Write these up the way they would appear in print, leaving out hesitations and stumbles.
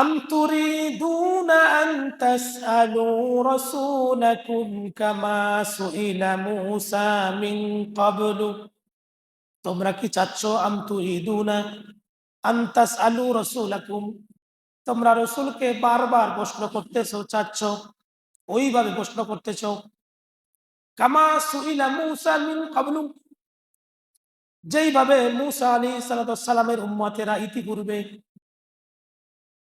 আম তুরিদুনা আন তাসআলু রাসূলাকুম কামা সুইলা মূসা মিন ক্বাবলু। তোমরা কি চাচ্ছ, আম তুরিদুনা আন তাসআলু রাসূলাকুম, তোমরা রাসূলকে বারবার প্রশ্ন করতেছো, চাচ্ছ, ওইভাবে প্রশ্ন করতেছো, কামা সুইলা মূসা মিন ক্বাবলু, যেইভাবে মূসা আলাইহিস সালামের উম্মতেরা ইতিপূর্বে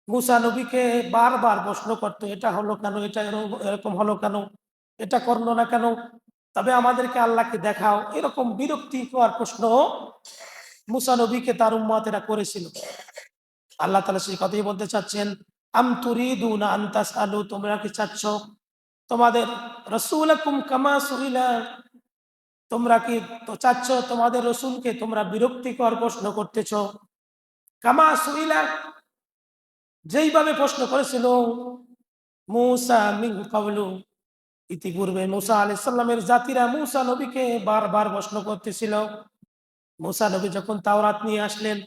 মূসা নবীকে বারবার প্রশ্ন করতো, এটা হলো কেন, এটা এরকম হলো কেন, এটা করলো না কেন, তবে আমাদেরকে আল্লাহকে দেখাও, এরকম বিরক্তিকর প্রশ্ন মূসা নবীকে তার উম্মতেরা করেছিল। আল্লাহ তাআলা সেই কথাই বলতে চাচ্ছেন, আম তুরিদুনা আন তাসআলু, তোমরা কি চাচ্ছ তোমাদের রাসূলাকুম কামা সুইলা, তোমরা কি তো চাচ্ছ তোমাদের রসুলকে তোমরা বিরক্তিকর প্রশ্ন করতেছ, কামা সুইলা, যেইভাবে প্রশ্ন করেছিল মূসা মিন ক্বাবলু, ইতিপূর্বে মূসা আলাইহিস সালামের জাতিরা মূসা নবীকে বারবার প্রশ্ন করতেছিল। মূসা নবী যখন তাওরাত নিয়ে আসলেন,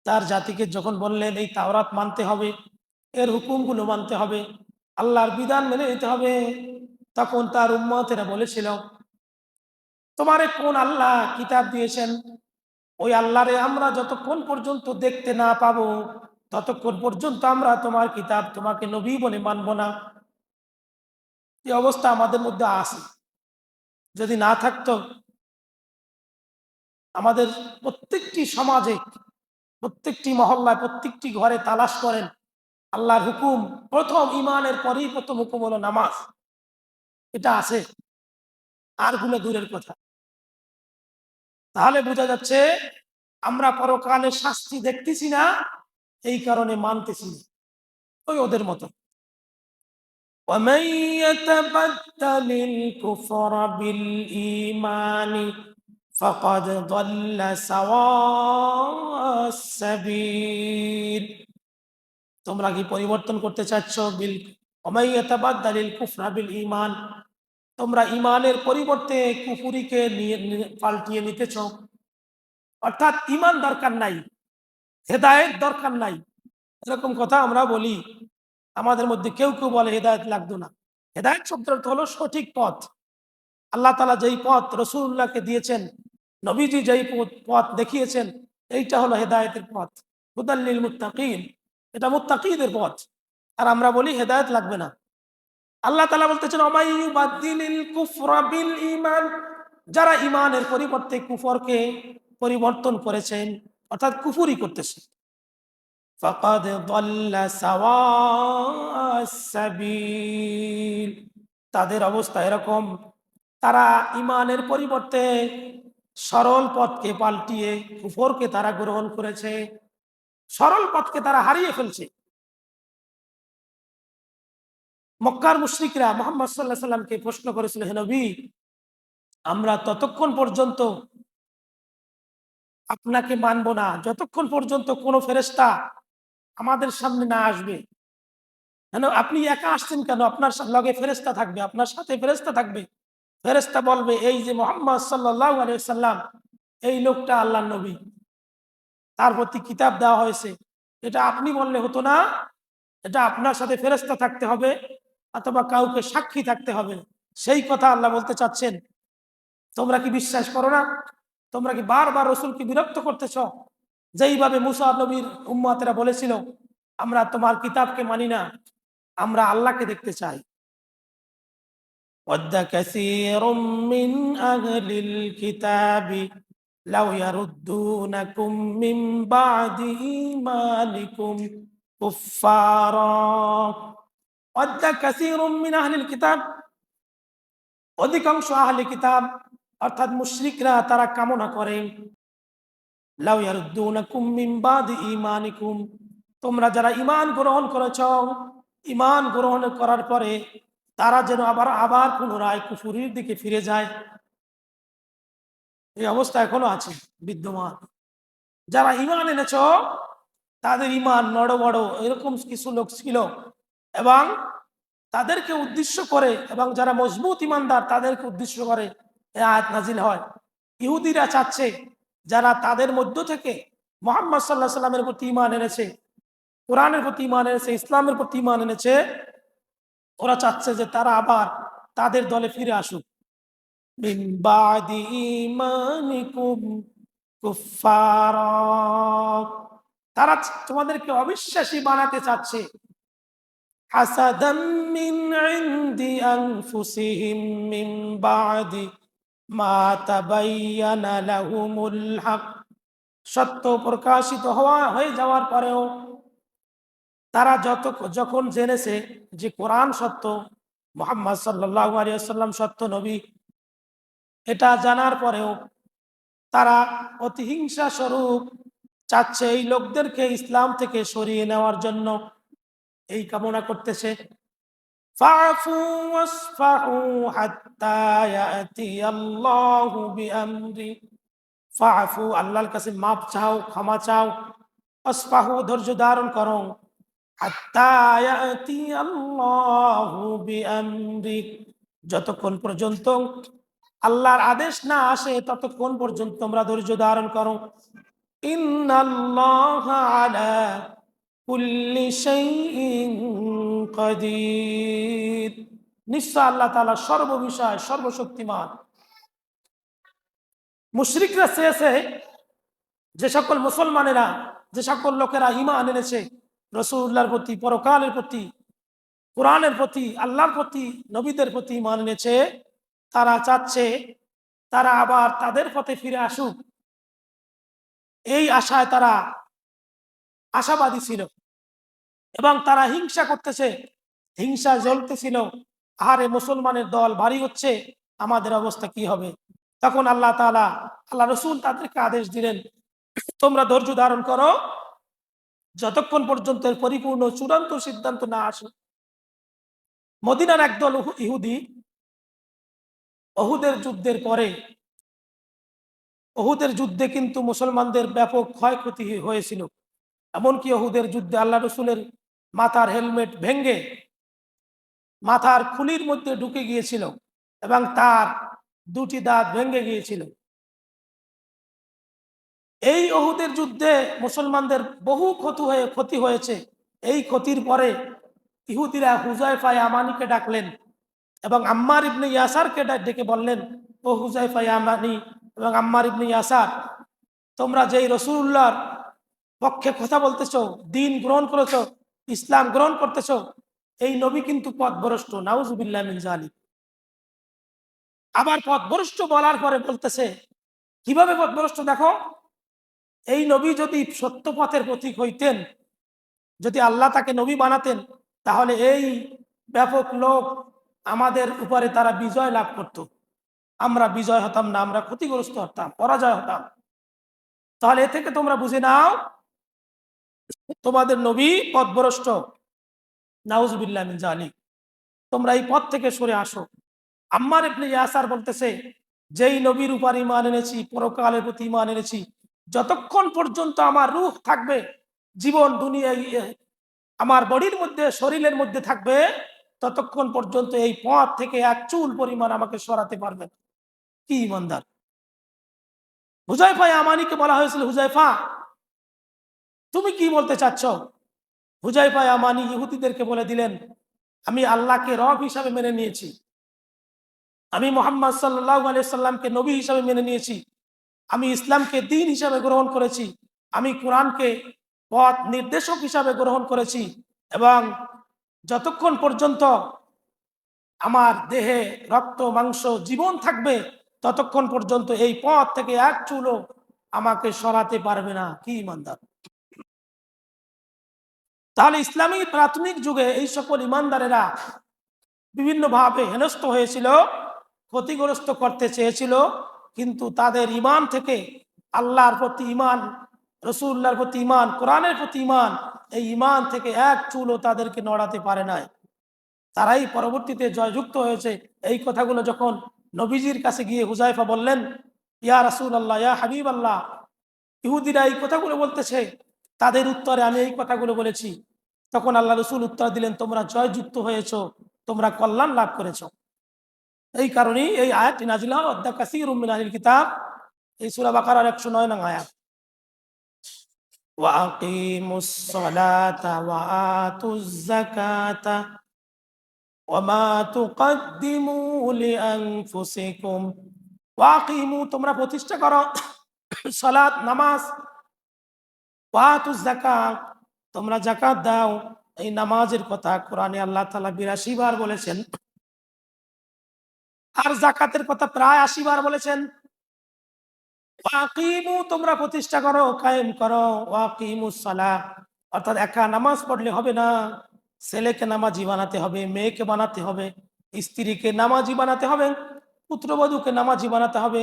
তার জাতিকে যখন বললেন এই তাওরাত মানতে হবে, এর হুকুমগুলো মানতে হবে, আল্লাহর বিধান মেনে নিতে হবে, তখন তার উম্মতেরা বলেছিল, তোমারে কোন আল্লাহ কিতাব দিয়েছেন, ওই আল্লাহরে আমরা যতক্ষণ পর্যন্ত দেখতে না পাবো ততক্ষণ পর্যন্ত আমরা তোমার কিতাব, তোমাকে নবী বলে মানব না। এই অবস্থা আমাদের মধ্যে আছে। যদি না থাকতো, আমাদের প্রত্যেকটি সমাজে, প্রত্যেকটি মহল্লায়, প্রত্যেকটি ঘরে তালাশ করেন, আল্লাহর হুকুম প্রথম ইমানের পরেই প্রথম হুকুম হলো নামাজ, এটা আছে, আর গুলো দূরের কথা। তাহলে বোঝা যাচ্ছে আমরা পরকালের শাস্তি দেখতেছি না, এই কারণে মানতেছি না, ওই ওদের মতো। ومن يتبدل الكفر بالإيمان فقد ضل سواء السبيل। তোমরা কি পরিবর্তন করতে চাচ্ছ বিল, ومن يتبدل الكفر بالإيمان, তোমরা ইমানের পরিবর্তে কুফুরিকে পাল্টিয়ে নিতেছ, অর্থাৎ ইমান দরকার নাই, হেদায়েত দরকার নাই, এরকম কথা আমরা বলি। আমাদের মধ্যে কেউ কেউ বলে হেদায়েত লাগতো না। হেদায়েত শব্দের অর্থ হলো সঠিক পথ। আল্লাহ তাআলা যেই পথ রাসূলুল্লাহকে দিয়েছেন, নবীজি যেই পথ দেখিয়েছেন, এইটা হলো হেদায়েতের পথ, হুদাল লিল মুত্তাকিন, এটা মুত্তাকিদের পথ। আর আমরা বলি হেদায়েত লাগবে না। আল্লাহ তাআলা বলতেছেন, ওমাই ইউবাদদিলিল কুফরা বিল ঈমান, যারা ঈমানের পরিবর্তে কুফরকে পরিবর্তন করেছেন, অর্থাৎ কুফরি করতেছে, ফাকাদ দাল্লা সাওয়া'আস সাবিল, তাদের অবস্থা এরকম, তারা ঈমানের পরিবর্তে সরল পথকে পাল্টিয়ে কুফরকে তারা গ্রহণ করেছে, সরল পথকে তারা হারিয়ে ফেলছে। মক্কার মুশরিকরা মুহাম্মদ সাল্লাল্লাহু আলাইহি সাল্লামকে প্রশ্ন করেছিল, হে নবী, আমরা ততক্ষণ পর্যন্ত আপনাকে মানব না যতক্ষণ পর্যন্ত কোনো ফেরেশতা আমাদের সামনে না আসবে। কেন আপনি একা আসছেন কেন? আপনার লগে ফেরেশতা থাকবে, আপনার সাথে ফেরেশতা থাকবে। ফেরেশতা বলবে, এই যে মুহাম্মদ সাল্লাল্লাহু আলাইহি সাল্লাম, এই লোকটা আল্লাহর নবী, তার প্রতি কিতাব দেওয়া হয়েছে, এটা আপনি বললে হতো না, এটা আপনার সাথে ফেরেশতা থাকতে হবে, অথবা কাউকে সাক্ষী থাকতে হবে। সেই কথা আল্লাহ বলতে চাচ্ছেন, তোমরা কি বিশ্বাস করো না? তোমরা কি বারবার রসুলকে বিরক্ত করতেছ, যেইভাবে মুসা নবীর উম্মতেরা বলেছিল, আমরা তোমার কিতাবকে মানি না, আমরা আল্লাহকে দেখতে চাই। ওয়াদ্দা কাসীরুম মিন আহলিল কিতাবি লাউ ইয়ারুদ্দুনাকুম মিন বাদি ঈমানিকুম কুফফারা। ওয়াদ্দা কাসীরুম মিন আহলিল কিতাব, অধিকাংশ আহলে কিতাব অর্থাৎ মুশরিকরা তারা কামনা করে, লাউ ইয়ারুদ্দুনাকুম মিন বাদি ঈমানিকুম, তোমরা যারা ঈমান গ্রহণ করেছ, ঈমান গ্রহণ করার পরে তারা যেন আবার আবার পুনরায় কুফরির দিকে ফিরে যায়। এই অবস্থা এখনো আছে, বিদ্যমান। যারা ঈমান এনেছ, তাদের ঈমান নড় বড় এরকম কিছু লোক ছিল, এবং তাদেরকে উদ্দেশ্য করে, এবং যারা মজবুত ঈমানদার তাদেরকে উদ্দেশ্য করে এই আয়াত নাজিল হয়। ইহুদিরা চাচ্ছে যারা তাদের মধ্য থেকে মুহাম্মদ সাল্লাল্লাহু আলাইহি সাল্লামের প্রতি ঈমান এনেছে, কোরআনের প্রতি ঈমান এনেছে, ইসলামের প্রতি ঈমান এনেছে, ওরা চাচ্ছে যে তারা আবার তাদের দলে ফিরে আসুক। মিন বাদি ঈমানিকুম কুফফারা, তারা তোমাদেরকে অবিশ্বাসী বানাতে চাচ্ছে। হাসাদাম মিন ইনদি আনফুসিহিম মিন বাদি মা তাবায়্যানা লাহুমুল হক, সত্য প্রকাশিত হয়ে যাওয়ার পরেও তারা যখন জেনেছে যে কোরআন সত্য, মুহাম্মদ সাল্লাল্লাহু আলাইহি ওয়াসাল্লাম সত্য নবী, এটা জানার পরেও তারা প্রতিহিংসা স্বরূপ চাচ্ছে এই লোকদেরকে ইসলাম থেকে সরিয়ে নেওয়ার জন্য, এই কামনা করতেছে। ফাফু ওয়াসফাহু হাত্তা ইয়াতিয়াল্লাহু বিআমরি, ফাফু আল্লাহর কাছে মাপ চাও, ক্ষমা চাও, ওয়াসফাহু ধৈর্য ধারণ করো, হাত্তা ইয়াতিয়াল্লাহু বিআমরি, যতক্ষণ পর্যন্ত আল্লাহর আদেশ না আসে ততক্ষণ পর্যন্ত তোমরা ধৈর্য ধারণ করো। ইন্নাল্লাহা আলা কুল্লি শাইইন কাদির, নিশ্চয় আল্লাহ তাআলা সর্ববিষয় সর্বশক্তিমান। মুশরিকরা চেয়েছে যে সকল মুসলমানেরা, যে সকল লোকেরা ঈমান এনেছে রাসূলুল্লাহর প্রতি, পরকালের প্রতি, কোরআনের প্রতি, আল্লাহর প্রতি, নবীদের প্রতি ঈমান এনেছে, তারা চাচ্ছে তারা আবার তাদের পথে ফিরে আসুক। এই আশায় তারা আশাবাদী ছিল এবং তারা হিংসা করতেছে, হিংসা জ্বলতেছিল, আহারে মুসলমানের দল ভারী হচ্ছে, আমাদের অবস্থা কি হবে। তখন আল্লাহ তাআলা, আল্লাহ রসুল তাদেরকে আদেশ দিলেন, তোমরা ধৈর্য ধারণ করো যতক্ষণ পর্যন্ত এর পরিপূর্ণ চূড়ান্ত সিদ্ধান্ত না আসে। মদিনার একদল ইহুদি উহুদের যুদ্ধের পরে, উহুদের যুদ্ধে কিন্তু মুসলমানদের ব্যাপক ক্ষয়ক্ষতি হয়েছিল। এমনকি উহুদের যুদ্ধে আল্লাহ রসুলের মাথার হেলমেট ভেঙ্গে মাথার খুলির মধ্যে ঢুকে গিয়েছিল এবং তার দুটি দাঁত ভেঙে গিয়েছিল। এই উহুদের যুদ্ধে মুসলমানদের বহু ক্ষতি হয়েছে। এই ক্ষতির পরে ইহুদিরা হুযায়ফা ইয়ামানিকে ডাকলেন এবং আম্মার ইবনে ইয়াসারকে ডেকে বললেন, ও হুযায়ফা ইয়ামানি এবং আম্মার ইবনে ইয়াসার, তোমরা যেই রাসূলুল্লাহর পক্ষে কথা বলতেছো, দিন গ্রহণ করেছো, ইসলাম গ্রহণ করতেছো, এই নবী কিন্তু পথভ্রষ্ট, নাউজুবিল্লাহ মিন যালিক। আবার পথভ্রষ্ট বলার পরে বলতেছে, কিভাবে পথভ্রষ্ট দেখো, এই নবী যদি সত্য পথের প্রতীক হইতেন, যদি আল্লাহ তাকে নবী বানাতেন, তাহলে এই ব্যাপক লোক আমাদের উপরে তারা বিজয় লাভ করত, আমরা বিজয় হতাম না, আমরা ক্ষতিগ্রস্ত হতাম, পরাজয় হতাম। তাহলে এ থেকে তোমরা বুঝে নাও তোমাদের নবী পথভ্রষ্ট, নাউজুবিল্লাহ মিন যালিক, তোমরা এই পথ থেকে সরে আসো। আম্মার ইবনে ইয়াসার বলতেছে, যেই নবীর উপর ঈমান এনেছি, পরকালের প্রতি ঈমান এনেছি, যতক্ষণ পর্যন্ত আমার রূহ থাকবে, জীবন দুনিয়ায় আমার বডির মধ্যে, শরীরের মধ্যে থাকবে, ততক্ষণ পর্যন্ত এই পথ থেকে এক চুল পরিমাণ আমাকে সরাতে পারবে না। কি ঈমানদার! হুযায়ফা ইয়ামানিকে বলা হয়েছিল, হুযায়ফা তুমি কি বলতে চাচ্ছ? হুযায়ফা ইয়ামানি ইহুদিদেরকে বলে দিলেন, আমি আল্লাহকে রব হিসাবে মেনে নিয়েছি, আমি মুহাম্মদ সাল্লাল্লাহু আলাইহি সাল্লামকে নবী হিসাবে মেনে নিয়েছি, আমি ইসলামকে দ্বীন হিসাবে গ্রহণ করেছি, আমি কোরআনকে পথ নির্দেশক হিসাবে গ্রহণ করেছি, এবং যতক্ষণ পর্যন্ত আমার দেহে রক্ত মাংস জীবন থাকবে, ততক্ষণ পর্যন্ত এই পথ থেকে এক চুলও আমাকে সরাতে পারবে না। কি ঈমানদার! তাহলে ইসলামী প্রাথমিক যুগে এই সকল ঈমানদারেরা বিভিন্নভাবে হেনস্থ হয়েছিল, ক্ষতিগ্রস্ত করতে চেয়েছিল, কিন্তু তাদের ঈমান থেকে, আল্লাহর প্রতি ঈমান, রাসূলুল্লাহর প্রতি ঈমান, কোরআনের প্রতি ঈমান, এই ঈমান থেকে এক চুলও তাদেরকে নড়াতে পারে নাই। তারাই পরবর্তীতে জয়যুক্ত হয়েছে। এই কথাগুলো যখন নবীজির কাছে গিয়ে হুযায়ফা বললেন, ইয়া রাসূলুল্লাহ, ইয়া হাবিবাল্লাহ, ইহুদিরা এই কথাগুলো বলতেছে, তাদের উত্তরে আমি এই কথাগুলো বলেছি। তখন আল্লাহ রসুল উত্তর দিলেন, তোমরা জয়যুক্ত হয়েছো, তোমরা কল্যাণ লাভ করেছো। এই কারণেই এই আয়াতটি নাজিল হয়, ওয়াদ্দা কাসীরুম মিন আহলিল কিতাব, এই সূরা বাকারার 109 নং আয়াত। ওয়া আকিমুস সালাতা ওয়া আতুজ যাকাতা ওয়া মা তুকদ্দিমু লিআনফুসিকুম ওয়া আকিমু, তোমরা প্রতিষ্ঠা করো সালাত নামাজ, ওয়া আতুজ যাকাত, তোমরা যাকাত দাও। এই নামাজের কথা কোরআনে আল্লাহ তাআলা ৮২ বার বলেছেন, আর যাকাতের কথা প্রায় ৮০ বার বলেছেন। ওয়াকিমু, তোমরা প্রতিষ্ঠা করো, কায়েম করো। ওয়াকিমুস সালাহ, অর্থাৎ একা নামাজ পড়লে হবে না, ছেলেকে নামাজি বানাতে হবে, মেয়েকে বানাতে হবে, স্ত্রীকে নামাজি বানাতে হবে, পুত্রবধূকে নামাজি বানাতে হবে,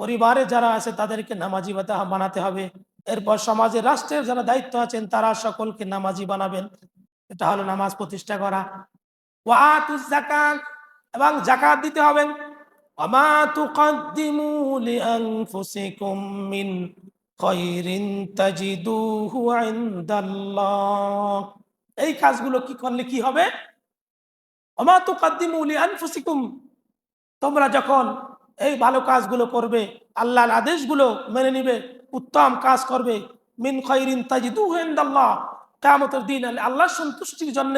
পরিবারে যারা আছে তাদেরকে নামাজি বানাতে হবে। এরপর সমাজের রাষ্ট্রের যারা দায়িত্ব আছেন তারা সকলকে নামাজি বানাবেন। এটা হলো নামাজ প্রতিষ্ঠা করা। ওয়াতুজ যাকাত, এবং যাকাত দিতে হবে। ওয়ামা তুকদ্দিমু লিআনফুসিকুম মিন খায়রিন তাজিদুহু ইনদাল্লাহ। এই কাজগুলো কি করলে কি হবে? ওয়ামা তুকদ্দিমু লিআনফুসিকুম, তোমরা যখন এই ভালো কাজগুলো করবে, আল্লাহর আদেশগুলো মেনে নিবে, উত্তম কাজ করবে, মিন খায়রিন তাজিদুহু ইনদাল্লাহ, কিয়ামতের দিন আল্লাহর সন্তুষ্টির জন্য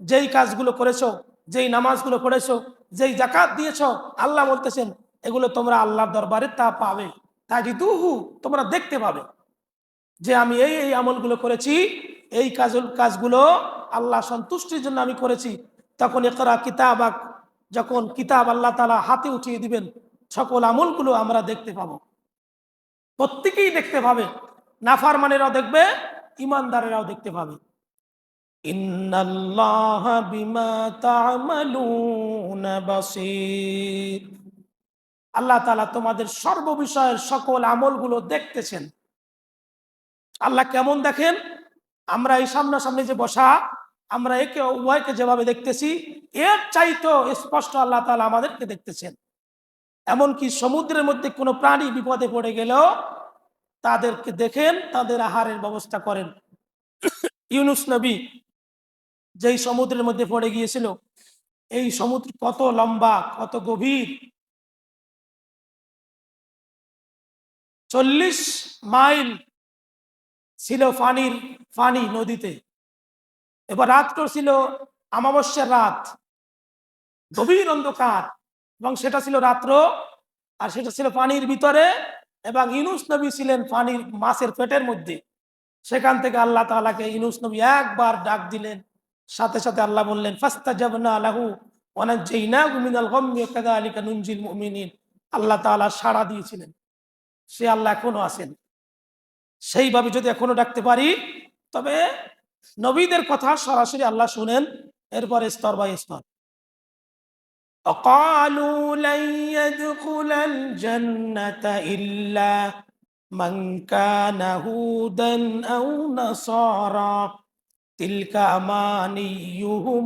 যেই কাজগুলো করেছো, যেই নামাজগুলো পড়েছো, যেই যাকাত দিয়েছো, আল্লাহ বলতেছেন এগুলো তোমরা আল্লাহর দরবারে তা পাবে। তাজিদুহু, তোমরা দেখতে পাবে যে আমি এই এই আমলগুলো করেছি, এই কাজগুলো আল্লাহ সন্তুষ্টির জন্য আমি করেছি। তখন ইকরা কিতাবাক, যখন কিতাব আল্লাহ তাআলা হাতে উঠিয়ে দিবেন, সকল আমলগুলো আমরা দেখতে পাবো। প্রত্যেকেই দেখতে পাবে, নাফরমানেরাও দেখবে, ইমানদারেরাও দেখতে পাবে। ইন্নাল্লাহা বিমা তা'মালুনা বাসীর, আল্লাহ তাআলা তোমাদের সর্ববিষয়ের সকল আমলগুলো দেখতেছেন। আল্লাহ কেমন দেখেন? আমরা এই সামনাসামনি যে বসা, আমরা একে উভয়কে যেভাবে দেখতেছি, এর চাইতো স্পষ্ট আল্লাহ তাআলা আমাদেরকে দেখতেছেন। এমনকি সমুদ্রের মধ্যে কোনো প্রাণী বিপদে পড়ে গেলেও তাদেরকে দেখেন, তাদের আহারের ব্যবস্থা করেন। ইউনূস নবী যেই সমুদ্রের মধ্যে পড়ে গিয়েছিল, এই সমুদ্র কত লম্বা, কত গভীর, 40 মাইল ছিল পানি নদীতে। এবার রাতটা ছিল অমাবস্যার রাত, গভীর অন্ধকার, এবং সেটা ছিল রাত্র, আর সেটা ছিল পানির ভিতরে, এবং ইউনূস নবী ছিলেন পানির মাছের পেটের মধ্যে। সেখান থেকে আল্লাহ তাআলাকে ইউনূস নবী একবার ডাক দিলেন, সাথে সাথে আল্লাহ বললেন ফাস্তাজাবনা লাহু ওয়া নাজ্জাইনাহু মিনাল গাম্মি কাযালিকা নুনজিল মুমিনিন। আল্লাহ তাআলা সাড়া দিয়েছিলেন, সে আল্লাহ এখনো আছেন। সেইভাবে যদি এখনো ডাকতে পারি, তবে নবীদের কথা সরাসরি আল্লাহ শুনেন। এরপরে স্তর বাই স্তর, وقالوا لن يدخل الجنة إلا من كان هودا أو نصارى تلك أمانيهم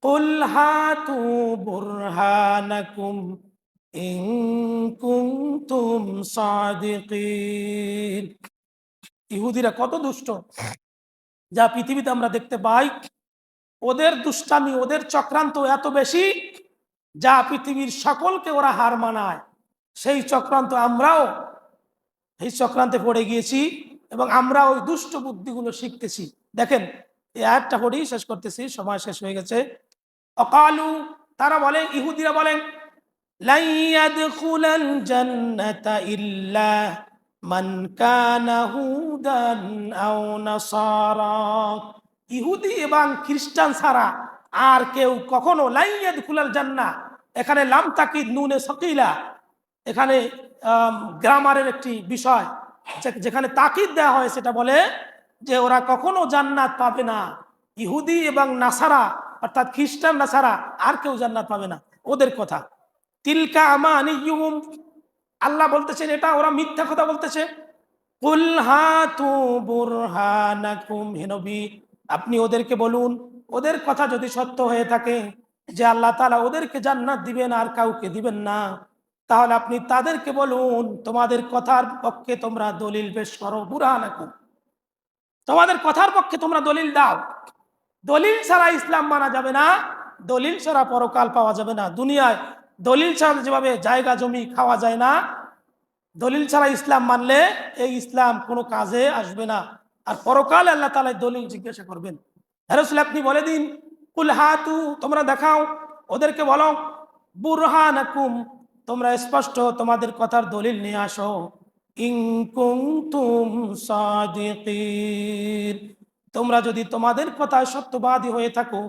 قل هاتوا برهانكم إن كنتم صادقين। ইহুদিরা কত দুষ্ট, যা পৃথিবীতে আমরা দেখতে পাই, ওদের দুষ্টামি, ওদের চক্রান্ত এত বেশি, যা পৃথিবীর সকলকে ওরা হার মানায়। সেই চক্রান্ত আমরাও এই চক্রান্তে পড়ে গিয়েছি, এবং আমরা ওই দুষ্ট বুদ্ধিগুলো শিখতেছি। দেখেন, এই আয়াতটা পড়েই শেষ করতেছি, সময় শেষ হয়ে গেছে। অকালু, তারা বলে, ইহুদিরা বলেন, লাই ইয়াদখুলাল জান্নাতা ইল্লা মান কানা হুদান আও নাসারা। ইহুদি এবং খ্রিস্টান ছাড়া আর কেউ কখনো লাই ইয়াদখুলাল জান্নাহ, এখানে লাম তাকিদ নুনে সাকিলা, এখানে গ্রামারের একটি বিষয়, যেখানে তাকিদ দেওয়া হয়, সেটা বলে যে ওরা কখনো জান্নাত পাবে না। ইহুদি এবং নাসারা, অর্থাৎ খ্রিস্টান নাসারা, আর কেউ জান্নাত পাবে না, ওদের কথা। তিলকা আমানিয়ুহুম, আল্লাহ বলতেছেন এটা ওরা মিথ্যা কথা বলতেছে। কুল হাতু বুরহানাকুম, হে নবী আপনি ওদেরকে বলুন, ওদের কথা যদি সত্য হয়ে থাকে যে আল্লাহ তাআলা ওদেরকে জান্নাত দিবেন আর কাউকে দিবেন না, তাহলে আপনি তাদেরকে বলুন তোমাদের কথার পক্ষে তোমরা দলিল পেশ করো। বুরহানাকুম, তোমাদের কথার পক্ষে তোমরা দলিল দাও। দলিল ছাড়া ইসলাম মানা যাবে না, দলিল ছাড়া পরকাল পাওয়া যাবে না। দুনিয়ায় দলিল ছাড়া যেভাবে জায়গা জমি খাওয়া যায় না, দলিল ছাড়া ইসলাম মানলে এই ইসলাম কোনো কাজে আসবে না। আর পরকালে আল্লাহ তাআলা দলিল জিজ্ঞাসা করবেন। হে রাসূল, আপনি বলে দিন, কুল হাতু, তোমরা দেখাও, ওদেরকে বলো, বুরহানাকুম, তোমরা স্পষ্ট তোমাদের কথার দলিল নিয়ে আসো, ইন কুনতুম সাদিকিন, তোমরা যদি তোমাদের কথায় সত্যবাদী হয়ে থাকো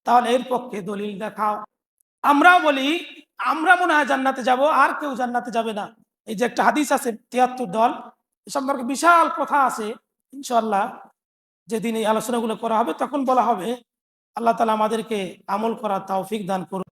তাহলে এর পক্ষে দলিল দেখাও। আমরাও বলি আমরা মনে হয় জান্নাতে যাব, আর কেউ জান্নাতে যাবে না। এই যে একটা হাদিস আছে ৭৩ দল, এ সম্পর্কে বিশাল কথা আছে। ইনশাআল্লাহ যেদিন এই আলোচনাগুলো করা হবে তখন বলা হবে। আল্লাহ তাআলা আমাদেরকে আমল করার তৌফিক দান করুন।